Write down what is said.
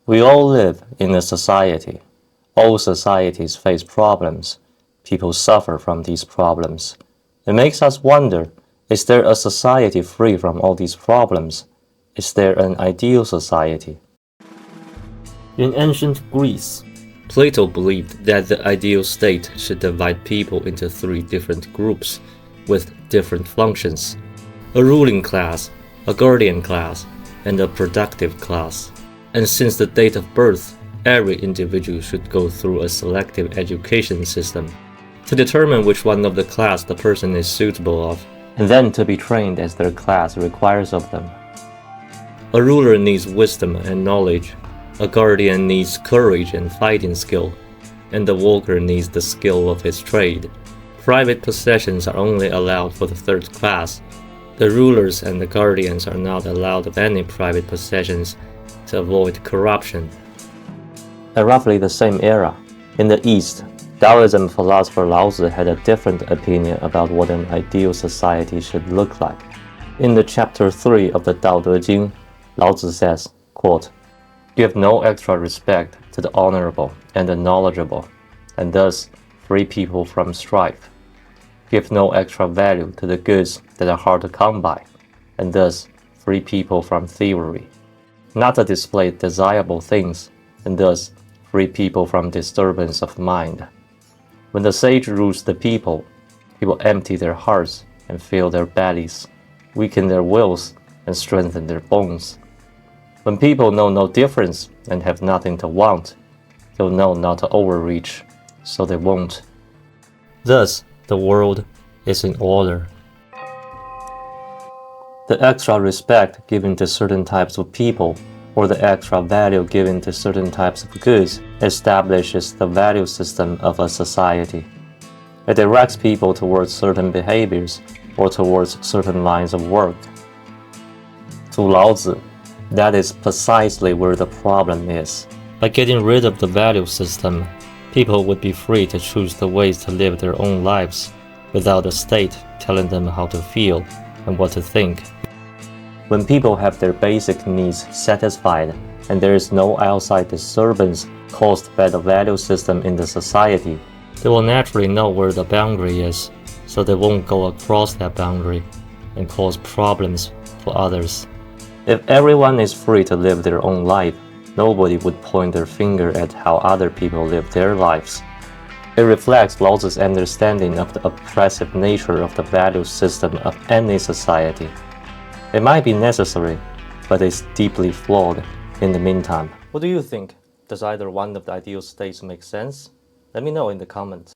We all live in a society. All societies face problems. People suffer from these problems. It makes us wonder, is there a society free from all these problems? Is there an ideal society? In ancient Greece, Plato believed that the ideal state should divide people into three different groups with different functions: a ruling class, a guardian class, and a productive class. And since the date of birth, every individual should go through a selective education system to determine which one of the class the person is suitable of, and then to be trained as their class requires of them. A ruler needs wisdom and knowledge, a guardian needs courage and fighting skill, and the worker needs the skill of his trade. Private possessions are only allowed for the third class. The rulers and the guardians are not allowed any private possessions to avoid corruption. At roughly the same era, in the East, Taoism philosopher Laozi had a different opinion about what an ideal society should look like. In the chapter 3 of the Tao Te Ching, Laozi says, quote, "Give no extra respect to the honorable and the knowledgeable, and thus free people from strife. Give no extra value to the goods that are hard to come by, and thus free people from thievery. Not to display desirable things, and thus free people from disturbance of mind. When the sage rules the people, he will empty their hearts and fill their bellies, weaken their wills and strengthen their bones. When people know no difference and have nothing to want, they'll know not to overreach, so they won't. Thus, the world is in order." The extra respect given to certain types of people, or the extra value given to certain types of goods, establishes the value system of a society. It directs people towards certain behaviors or towards certain lines of work. To Laozi, that is precisely where the problem is. By getting rid of the value system, people would be free to choose the ways to live their own lives, without the state telling them how to feel and what to think. When people have their basic needs satisfied and there is no outside disturbance caused by the value system in the society, they will naturally know where the boundary is, so they won't go across that boundary and cause problems for others. If everyone is free to live their own life, nobody would point their finger at how other people live their lives. It reflects Laozi's understanding of the oppressive nature of the value system of any society. It might be necessary, but it's deeply flawed in the meantime. What do you think? Does either one of the ideal states make sense? Let me know in the comments.